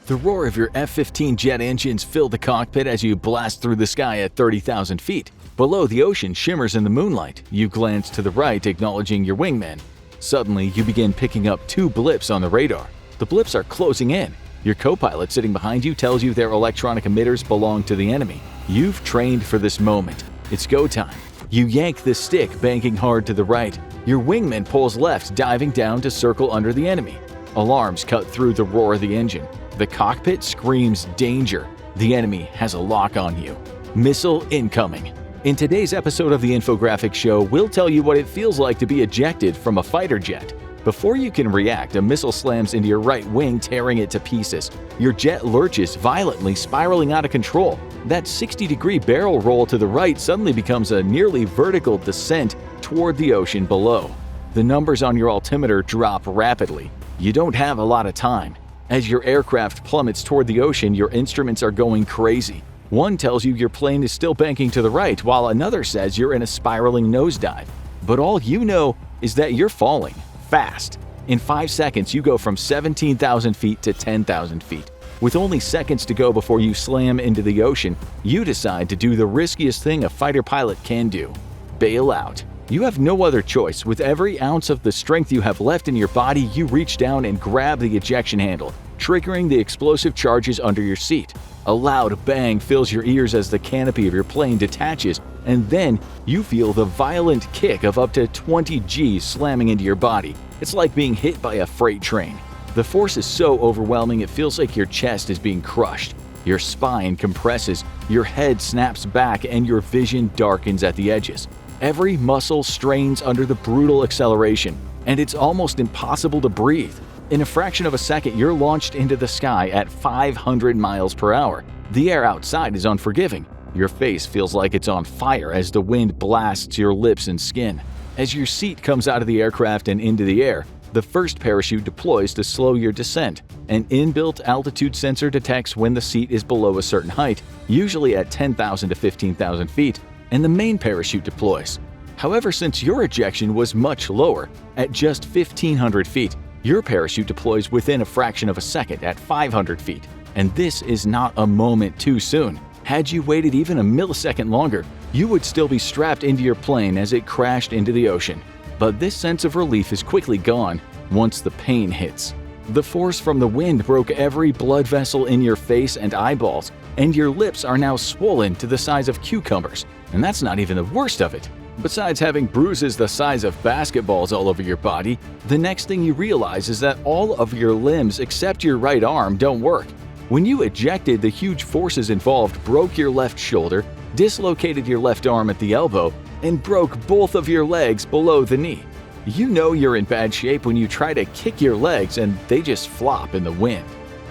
The roar of your F-15 jet engines fill the cockpit as you blast through the sky at 30,000 feet. Below, the ocean shimmers in the moonlight. You glance to the right, acknowledging your wingman. Suddenly, you begin picking up two blips on the radar. The blips are closing in. Your co-pilot sitting behind you tells you their electronic emitters belong to the enemy. You've trained for this moment. It's go time. You yank the stick, banking hard to the right. Your wingman pulls left, diving down to circle under the enemy. Alarms cut through the roar of the engine. The cockpit screams danger. The enemy has a lock on you. Missile incoming. In today's episode of the Infographics Show, we'll tell you what it feels like to be ejected from a fighter jet. Before you can react, a missile slams into your right wing, tearing it to pieces. Your jet lurches violently, spiraling out of control. That 60-degree barrel roll to the right suddenly becomes a nearly vertical descent toward the ocean below. The numbers on your altimeter drop rapidly. You don't have a lot of time. As your aircraft plummets toward the ocean, your instruments are going crazy. One tells you your plane is still banking to the right, while another says you're in a spiraling nosedive. But all you know is that you're falling fast. In 5 seconds, you go from 17,000 feet to 10,000 feet. With only seconds to go before you slam into the ocean, you decide to do the riskiest thing a fighter pilot can do: bail out. You have no other choice. With every ounce of the strength you have left in your body, you reach down and grab the ejection handle, triggering the explosive charges under your seat. A loud bang fills your ears as the canopy of your plane detaches, and then you feel the violent kick of up to 20 Gs slamming into your body. It's like being hit by a freight train. The force is so overwhelming it feels like your chest is being crushed. Your spine compresses, your head snaps back, and your vision darkens at the edges. Every muscle strains under the brutal acceleration, and it's almost impossible to breathe. In a fraction of a second, you're launched into the sky at 500 miles per hour. The air outside is unforgiving. Your face feels like it's on fire as the wind blasts your lips and skin. As your seat comes out of the aircraft and into the air, the first parachute deploys to slow your descent. An inbuilt altitude sensor detects when the seat is below a certain height, usually at 10,000 to 15,000 feet, and the main parachute deploys. However, since your ejection was much lower, at just 1,500 feet, your parachute deploys within a fraction of a second at 500 feet. And this is not a moment too soon. Had you waited even a millisecond longer, you would still be strapped into your plane as it crashed into the ocean. But this sense of relief is quickly gone once the pain hits. The force from the wind broke every blood vessel in your face and eyeballs, and your lips are now swollen to the size of cucumbers. And that's not even the worst of it. Besides having bruises the size of basketballs all over your body, the next thing you realize is that all of your limbs except your right arm don't work. When you ejected, the huge forces involved broke your left shoulder, dislocated your left arm at the elbow, and broke both of your legs below the knee. You know you're in bad shape when you try to kick your legs and they just flop in the wind.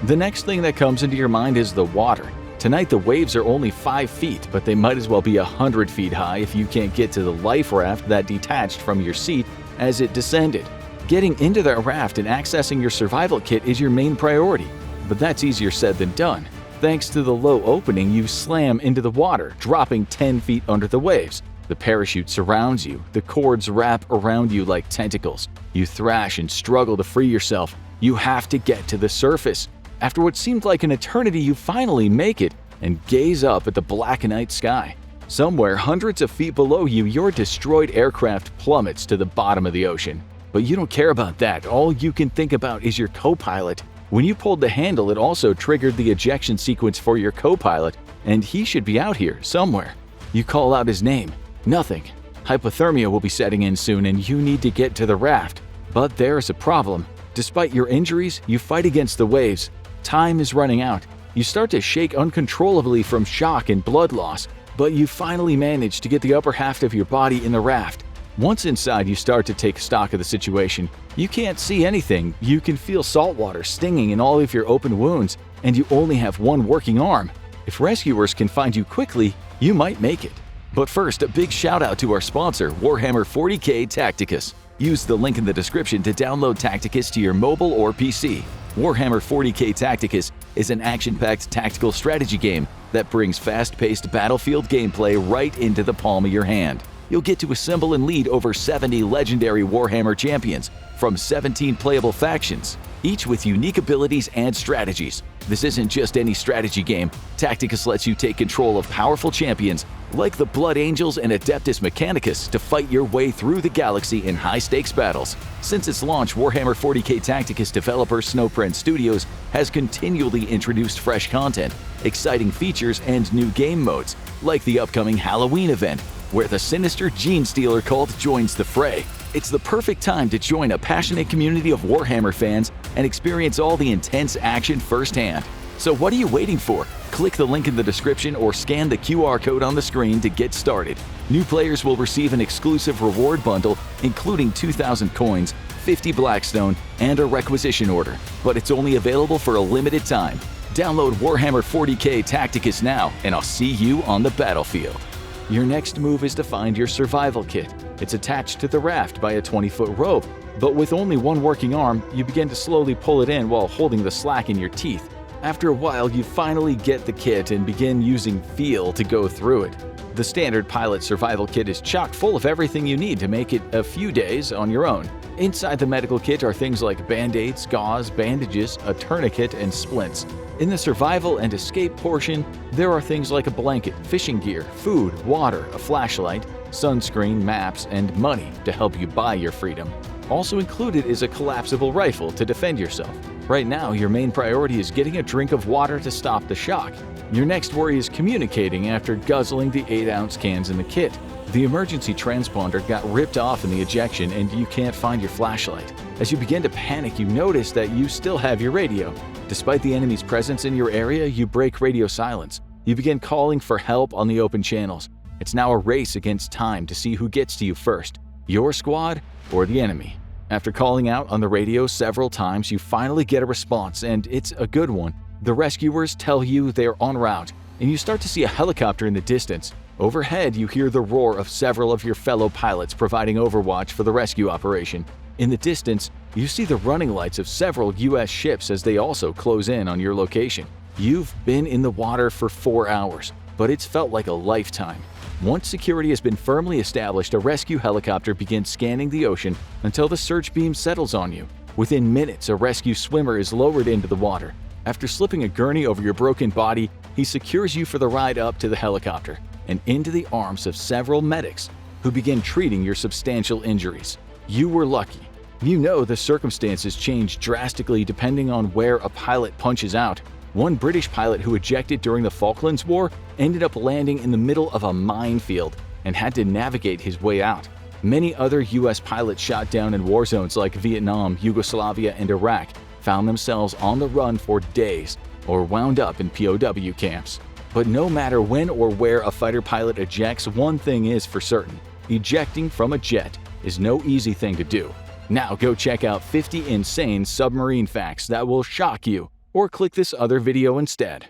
The next thing that comes into your mind is the water. Tonight the waves are only 5 feet, but they might as well be 100 feet high if you can't get to the life raft that detached from your seat as it descended. Getting into the raft and accessing your survival kit is your main priority, but that's easier said than done. Thanks to the low opening, you slam into the water, dropping 10 feet under the waves. The parachute surrounds you. The cords wrap around you like tentacles. You thrash and struggle to free yourself. You have to get to the surface. After what seemed like an eternity, you finally make it and gaze up at the black night sky. Somewhere hundreds of feet below you, your destroyed aircraft plummets to the bottom of the ocean. But you don't care about that. All you can think about is your co-pilot. When you pulled the handle, it also triggered the ejection sequence for your co-pilot, and he should be out here somewhere. You call out his name. Nothing. Hypothermia will be setting in soon, and you need to get to the raft. But there's a problem. Despite your injuries, you fight against the waves. Time is running out. You start to shake uncontrollably from shock and blood loss, but you finally manage to get the upper half of your body in the raft. Once inside, you start to take stock of the situation. You can't see anything. You can feel salt water stinging in all of your open wounds, and you only have one working arm. If rescuers can find you quickly, you might make it. But first, a big shout out to our sponsor, Warhammer 40K Tacticus. Use the link in the description to download Tacticus to your mobile or PC. Warhammer 40K Tacticus is an action-packed tactical strategy game that brings fast-paced battlefield gameplay right into the palm of your hand. You'll get to assemble and lead over 70 legendary Warhammer champions, from 17 playable factions, each with unique abilities and strategies. This isn't just any strategy game. Tacticus lets you take control of powerful champions like the Blood Angels and Adeptus Mechanicus to fight your way through the galaxy in high-stakes battles. Since its launch, Warhammer 40k Tacticus developer Snowprint Studios has continually introduced fresh content, exciting features, and new game modes, like the upcoming Halloween event, where the sinister Gene Stealer cult joins the fray. It's the perfect time to join a passionate community of Warhammer fans and experience all the intense action firsthand. So what are you waiting for? Click the link in the description or scan the QR code on the screen to get started. New players will receive an exclusive reward bundle including 2,000 coins, 50 Blackstone, and a requisition order, but it's only available for a limited time. Download Warhammer 40k Tacticus now, and I'll see you on the battlefield. Your next move is to find your survival kit. It's attached to the raft by a 20-foot rope, but with only one working arm, you begin to slowly pull it in while holding the slack in your teeth. After a while, you finally get the kit and begin using feel to go through it. The standard pilot survival kit is chock full of everything you need to make it a few days on your own. Inside the medical kit are things like band-aids, gauze, bandages, a tourniquet, and splints. In the survival and escape portion, there are things like a blanket, fishing gear, food, water, a flashlight, sunscreen, maps, and money to help you buy your freedom. Also included is a collapsible rifle to defend yourself. Right now, your main priority is getting a drink of water to stop the shock. Your next worry is communicating after guzzling the 8-ounce cans in the kit. The emergency transponder got ripped off in the ejection and you can't find your flashlight. As you begin to panic, you notice that you still have your radio. Despite the enemy's presence in your area, you break radio silence. You begin calling for help on the open channels. It's now a race against time to see who gets to you first, your squad or the enemy. After calling out on the radio several times, you finally get a response, and it's a good one. The rescuers tell you they're en route, and you start to see a helicopter in the distance. Overhead, you hear the roar of several of your fellow pilots providing overwatch for the rescue operation. In the distance, you see the running lights of several U.S. ships as they also close in on your location. You've been in the water for 4 hours, but it's felt like a lifetime. Once security has been firmly established, a rescue helicopter begins scanning the ocean until the search beam settles on you. Within minutes, a rescue swimmer is lowered into the water. After slipping a gurney over your broken body, he secures you for the ride up to the helicopter and into the arms of several medics who begin treating your substantial injuries. You were lucky. You know the circumstances change drastically depending on where a pilot punches out. One British pilot who ejected during the Falklands War ended up landing in the middle of a minefield and had to navigate his way out. Many other U.S. pilots shot down in war zones like Vietnam, Yugoslavia, and Iraq found themselves on the run for days or wound up in POW camps. But no matter when or where a fighter pilot ejects, one thing is for certain: ejecting from a jet is no easy thing to do. Now go check out 50 insane submarine facts that will shock you, or click this other video instead.